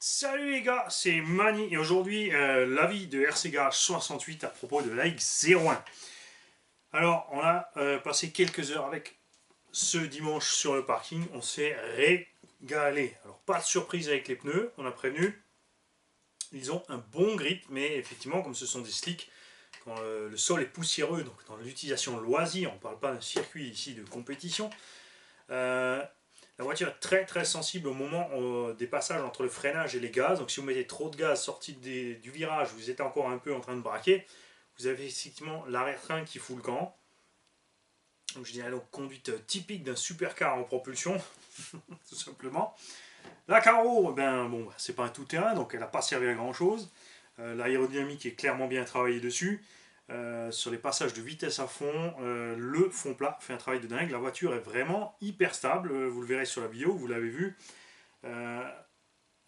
Salut les gars, c'est Mani et aujourd'hui l'avis de RCGA 68 à propos de la X01. Alors on a passé quelques heures avec ce dimanche sur le parking, on s'est régalé. Alors pas de surprise avec les pneus, on a prévenu, ils ont un bon grip mais effectivement comme ce sont des slicks, quand le sol est poussiéreux, donc dans l'utilisation loisir, on ne parle pas d'un circuit ici de compétition, euh, la voiture est très très sensible au moment des passages entre le freinage et les gaz. Donc si vous mettez trop de gaz sorti du virage, vous êtes encore un peu en train de braquer, vous avez effectivement l'arrière-train qui fout le camp. Donc je dirais donc conduite typique d'un supercar en propulsion, tout simplement. La carreau, ben bon, c'est pas un tout-terrain, donc elle n'a pas servi à grand chose. L'aérodynamique est clairement bien travaillée dessus. Sur les passages de vitesse à fond, le fond plat fait un travail de dingue. La voiture est vraiment hyper stable. Vous le verrez sur la vidéo, vous l'avez vu. Euh,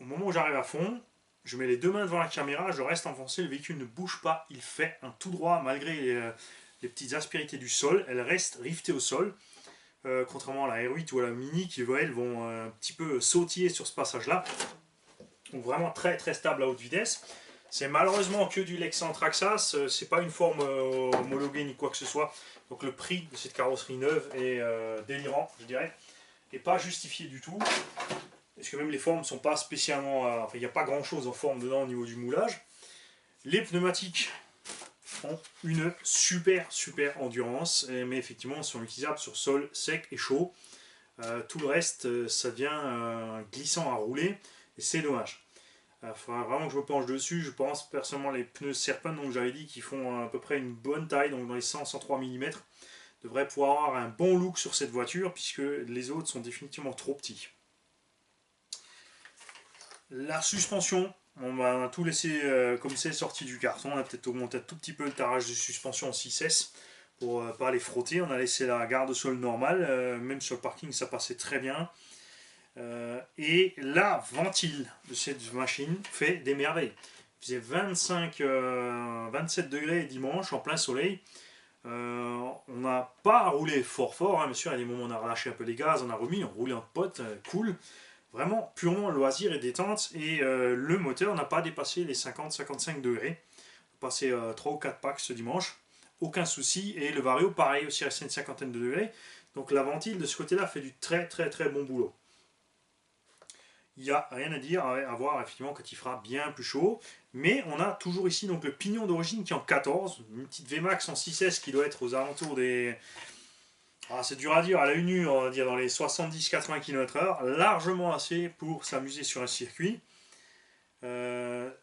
Au moment où j'arrive à fond, je mets les deux mains devant la caméra, je reste enfoncé, le véhicule ne bouge pas, il fait un tout droit malgré les petites aspérités du sol. Elle reste rivetée au sol. Contrairement à la R8 ou à la Mini qui elles vont un petit peu sautiller sur ce passage-là. Donc vraiment très très stable à haute vitesse. C'est malheureusement que du Lexan Traxxas, c'est pas une forme homologuée ni quoi que ce soit. Donc le prix de cette carrosserie neuve est délirant, je dirais, et pas justifié du tout. Parce que même les formes sont pas spécialement, enfin il n'y a pas grand chose en forme dedans au niveau du moulage. Les pneumatiques ont une super endurance, mais effectivement sont utilisables sur sol sec et chaud. Tout le reste, ça devient glissant à rouler, et c'est dommage. Il faudra vraiment que je me penche dessus. Je pense personnellement les pneus Serpent, donc j'avais dit qu'ils font à peu près une bonne taille, donc dans les 100-103 mm, devraient pouvoir avoir un bon look sur cette voiture puisque les autres sont définitivement trop petits. La suspension, on va tout laisser comme c'est sorti du carton. On a peut-être augmenté un tout petit peu le tarage de suspension en 6S pour ne pas les frotter. On a laissé la garde-sol normale, même sur le parking ça passait très bien. Et la ventile de cette machine fait des merveilles. Il faisait 27 degrés dimanche en plein soleil. On n'a pas roulé fort, hein, bien sûr, il y a des moments où on a relâché un peu les gaz, on a remis, on roulait en pote, cool. Vraiment purement loisir et détente. Et le moteur n'a pas dépassé les 50-55 degrés. On a passé 3 ou 4 packs ce dimanche. Aucun souci. Et le Vario, pareil, aussi resté une cinquantaine de degrés. Donc la ventile de ce côté-là fait du très bon boulot. Il n'y a rien à dire, à voir effectivement quand il fera bien plus chaud. Mais on a toujours ici donc le pignon d'origine qui est en 14, une petite VMAX en 6S qui doit être aux alentours des... Ah, c'est dur à dire, à la une, on va dire dans les 70-80 km/h, largement assez pour s'amuser sur un circuit.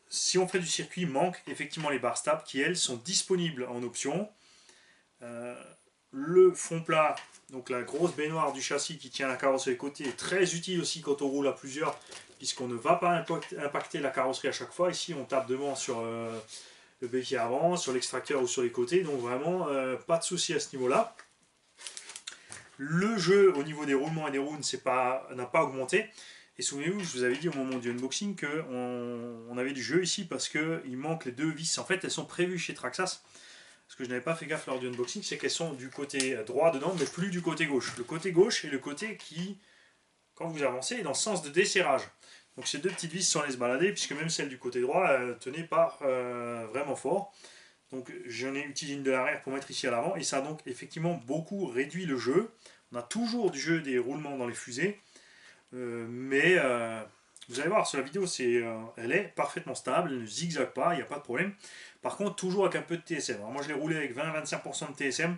Si on fait du circuit, il manque effectivement les barres stables qui elles sont disponibles en option. Euh, le fond plat, donc la grosse baignoire du châssis qui tient la carrosserie de côté, est très utile aussi quand on roule à plusieurs, puisqu'on ne va pas impacter la carrosserie à chaque fois. Ici, on tape devant sur le béquet avant, sur l'extracteur ou sur les côtés, donc vraiment pas de souci à ce niveau-là. Le jeu au niveau des roulements et des roues n'a pas augmenté. Et souvenez-vous, je vous avais dit au moment du unboxing qu'on avait du jeu ici parce qu'il manque les deux vis. En fait, elles sont prévues chez Traxxas. Ce que je n'avais pas fait gaffe lors du unboxing, c'est qu'elles sont du côté droit dedans, mais plus du côté gauche. Le côté gauche est le côté qui, quand vous avancez, est dans le sens de desserrage. Donc ces deux petites vis sont allées se balader, puisque même celle du côté droit tenait pas vraiment fort. Donc j'en ai utilisé une de l'arrière pour mettre ici à l'avant, et ça a donc effectivement beaucoup réduit le jeu. On a toujours du jeu des roulements dans les fusées, mais vous allez voir sur la vidéo, elle est parfaitement stable, elle ne zigzague pas, il n'y a pas de problème. Par contre, toujours avec un peu de TSM. Alors moi je l'ai roulé avec 20-25% de TSM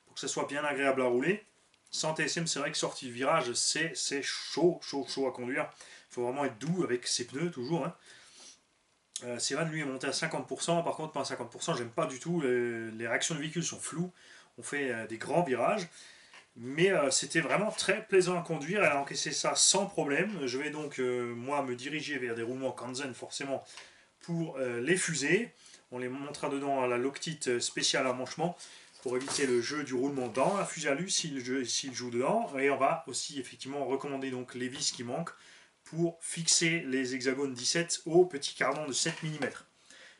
pour que ça soit bien agréable à rouler. Sans TSM, c'est vrai que sortie de virage, c'est chaud à conduire. Il faut vraiment être doux avec ses pneus toujours, hein. Cévan lui est monté à 50%, par contre pas à 50%, j'aime pas du tout, les réactions du véhicule sont floues, on fait des grands virages, mais c'était vraiment très plaisant à conduire, elle a encaissé ça sans problème. Je vais donc moi me diriger vers des roulements Kanzen forcément pour les fusées. On les montrera dedans à la Loctite spéciale armanchement pour éviter le jeu du roulement dans la fusée alu s'il joue dedans, et on va aussi effectivement recommander donc les vis qui manquent pour fixer les hexagones 17 au petit cardan de 7 mm.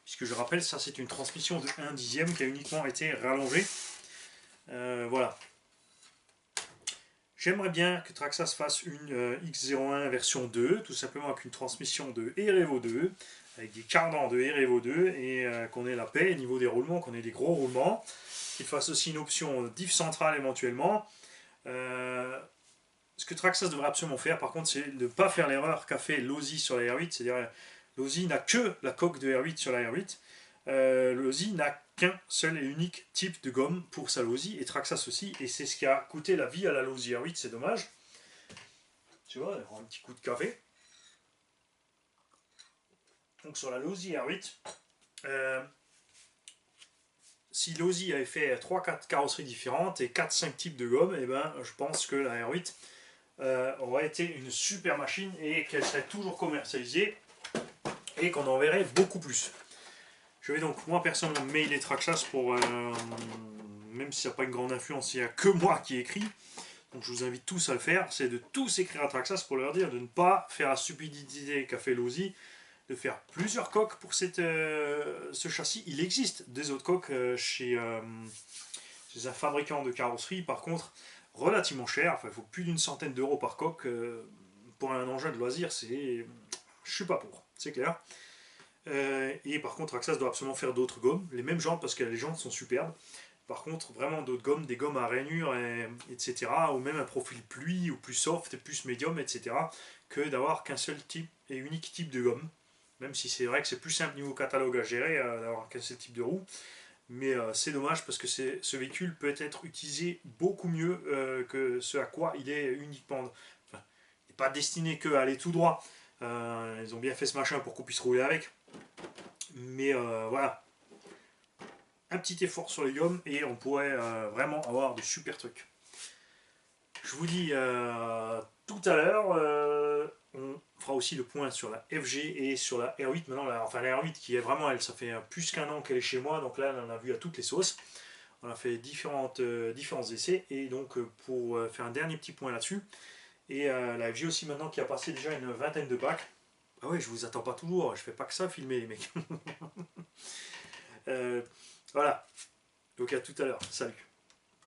Puisque je rappelle, ça c'est une transmission de 1 dixième qui a uniquement été rallongée. Voilà. J'aimerais bien que Traxxas fasse une X01 version 2, tout simplement avec une transmission de Erevo 2, avec des cardans de Erevo 2, et qu'on ait la paix au niveau des roulements, qu'on ait des gros roulements, qu'il fasse aussi une option diff centrale éventuellement. Ce que Traxxas devrait absolument faire, par contre, c'est de ne pas faire l'erreur qu'a fait l'Audi sur la R8, c'est-à-dire l'Audi n'a que la coque de R8 sur la R8. L'Audi n'a qu'un seul et unique type de gomme pour sa Losi, et Traxxas aussi, et c'est ce qui a coûté la vie à la Losi R8, c'est dommage. Tu vois, un petit coup de café. Donc sur la Losi R8, si Losi avait fait 3-4 carrosseries différentes et 4-5 types de gomme, et ben, je pense que la R8 aurait été une super machine et qu'elle serait toujours commercialisée et qu'on en verrait beaucoup plus. Je vais donc moi personnellement mailer Traxxas pour, même si ça n'a pas une grande influence, il n'y a que moi qui écris, donc je vous invite tous à le faire, c'est de tous écrire à Traxxas pour leur dire de ne pas faire la stupidité qu'a fait Losi, de faire plusieurs coques pour ce châssis. Il existe des autres coques chez un fabricant de carrosserie, par contre relativement cher, enfin, il faut plus d'une centaine d'euros par coque pour un engin de loisir, je suis pas pour, c'est clair. Et par contre, Traxxas doit absolument faire d'autres gommes, les mêmes jantes parce que les jantes sont superbes. Par contre, vraiment d'autres gommes, des gommes à rainure, etc. Ou même un profil pluie, ou plus soft, plus médium, etc. Que d'avoir qu'un seul type et unique type de gomme. Même si c'est vrai que c'est plus simple niveau catalogue à gérer d'avoir qu'un seul type de roue. Mais c'est dommage parce que ce véhicule peut être utilisé beaucoup mieux que ce à quoi il est uniquement. Enfin, il n'est pas destiné que à aller tout droit. Ils ont bien fait ce machin pour qu'on puisse rouler avec. Mais voilà, un petit effort sur les gommes et on pourrait vraiment avoir de super trucs. Je vous dis tout à l'heure, on fera aussi le point sur la FG et sur la R8. Maintenant, enfin la R8 qui est vraiment elle, ça fait plus qu'un an qu'elle est chez moi, donc là on en a vu à toutes les sauces. On a fait différents essais et donc pour faire un dernier petit point là-dessus. Et la FG aussi maintenant qui a passé déjà une vingtaine de packs. Ah ouais, je vous attends pas toujours, je fais pas que ça filmer les mecs. Voilà, donc à tout à l'heure, salut.